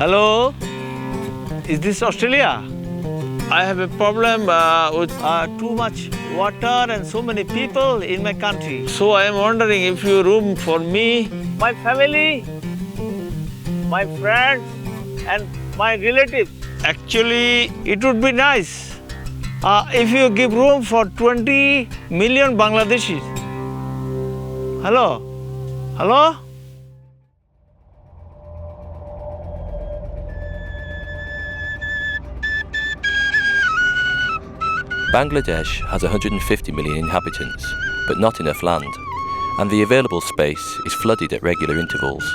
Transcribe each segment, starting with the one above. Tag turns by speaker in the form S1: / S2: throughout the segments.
S1: Hello? Is this Australia? I have a problem with too much water and so many people in my country. So I am wondering if you room for me, my family, my friends and my relatives. Actually, it would be nice if you give room for 20 million Bangladeshis. Hello? Hello?
S2: Bangladesh has 150 million inhabitants, but not enough land, and the available space is flooded at regular intervals.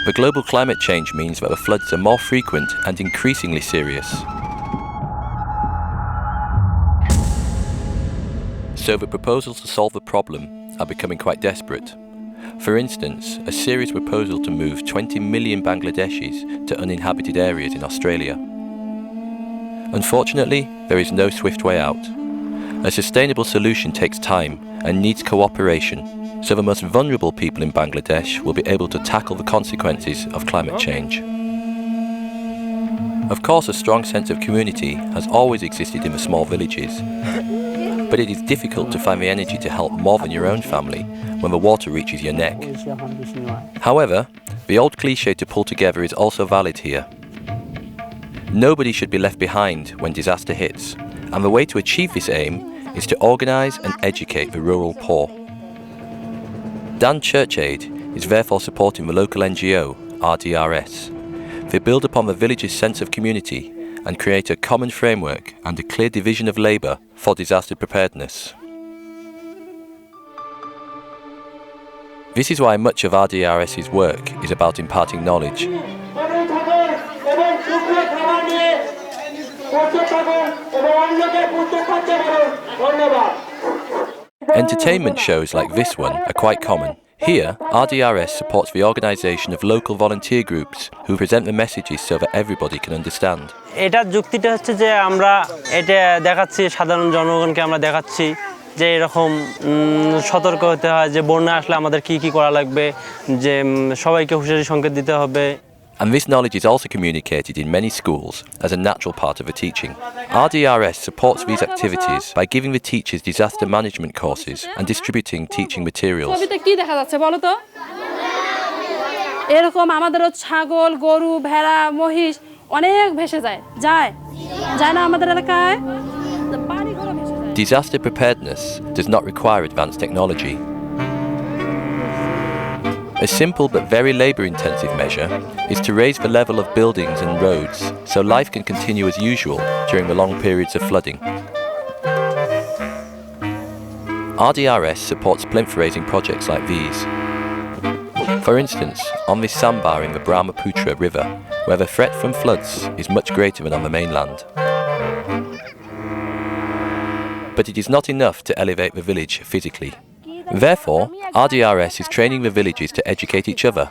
S2: The global climate change means that the floods are more frequent and increasingly serious. So the proposals to solve the problem are becoming quite desperate. For instance, a serious proposal to move 20 million Bangladeshis to uninhabited areas in Australia. Unfortunately, there is no swift way out. A sustainable solution takes time and needs cooperation, so the most vulnerable people in Bangladesh will be able to tackle the consequences of climate change. Of course, a strong sense of community has always existed in the small villages, but it is difficult to find the energy to help more than your own family when the water reaches your neck. However, the old cliché to pull together is also valid here. Nobody should be left behind when disaster hits, and the way to achieve this aim is to organise and educate the rural poor. Dan Church Aid is therefore supporting the local NGO, RDRS. They build upon the village's sense of community and create a common framework and a clear division of labour for disaster preparedness. This is why much of RDRS's work is about imparting knowledge. Entertainment shows like this one are quite common. Here, RDRS supports the organisation of local volunteer groups who present the messages so that everybody can understand.
S3: এটার যুক্তিটা হচ্ছে যে আমরা এটা দেখাচ্ছি সাধারণ জনগণকে আমরা দেখাচ্ছি যে এরকম সতর্ক হতে হয় যে বন্যা আসলে আমাদের কি কি করা লাগবে যে সবাইকে হুঁশিয়ারি সংকেত দিতে হবে.
S2: And this knowledge is also communicated in many schools as a natural part of the teaching. RDRS supports these activities by giving the teachers disaster management courses and distributing teaching materials.
S4: ছবিতে কি দেখা যাচ্ছে বলো তো? এরকম আমাদেরও ছাগল, গরু, ভেড়া, মহিষ অনেক ভেসে যায় না আমাদের এলাকায়? বাড়িঘর ভেসে যায়.
S2: Disaster preparedness does not require advanced technology. A simple but very labour-intensive measure is to raise the level of buildings and roads so life can continue as usual during the long periods of flooding. RDRS supports plinth-raising projects like these. For instance, on this sandbar in the Brahmaputra River, where the threat from floods is much greater than on the mainland. But it is not enough to elevate the village physically. Therefore, RDRS is training the villages to educate each other.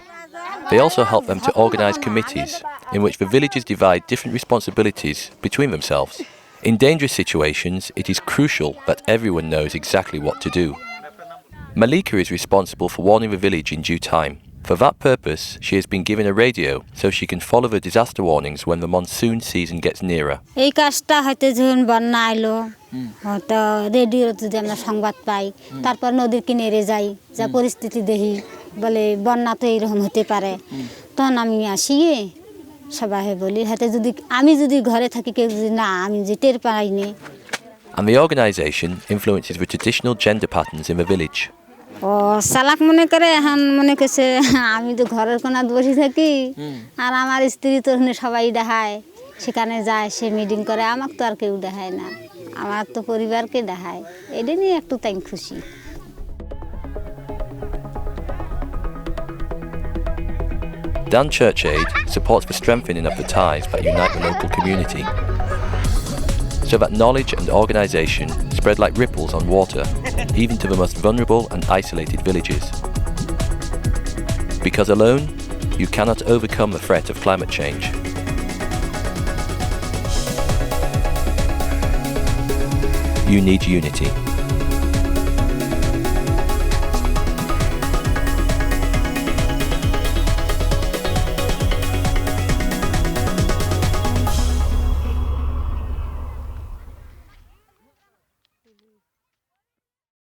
S2: They also help them to organise committees in which the villages divide different responsibilities between themselves. In dangerous situations, it is crucial that everyone knows exactly what to do. Malika is responsible for warning the village in due time. For that purpose, she has been given a radio so she can follow the disaster warnings when the monsoon season gets nearer.
S5: এই কাজটা হয়তো যখন বন্যা আইলো তো রেডিওতে যদি আমরা সংবাদ পাই তারপর নদীর কিনারে যাই যা পরিস্থিতি দেখি বলে বন্যা তো এইরকম হতে পারে তখন আমি আসি সবাই বলি হয়তো আমি যদি ঘরে থাকি কেউ যদি না আমি যে টের পাইনি.
S2: And the organisation influences the traditional gender patterns in the village.
S5: ও চালাক মনে করে এখন মনে করছে আমি তো ঘরের কোণায় বসে থাকি আর আমার স্ত্রী তো সবাই দেখায় সেখানে যায় সে মিটিং করে আমাকে তো আর কেউ দেখায় না আমার তো পরিবারকে দেখায় এটা নিয়ে একটু তাই খুশি.
S2: Dan Church Aid supports the strengthening of the ties that unite the local community, so that knowledge and organisation spread like ripples on water, even to the most vulnerable and isolated villages. Because alone, you cannot overcome the threat of climate change. You need unity.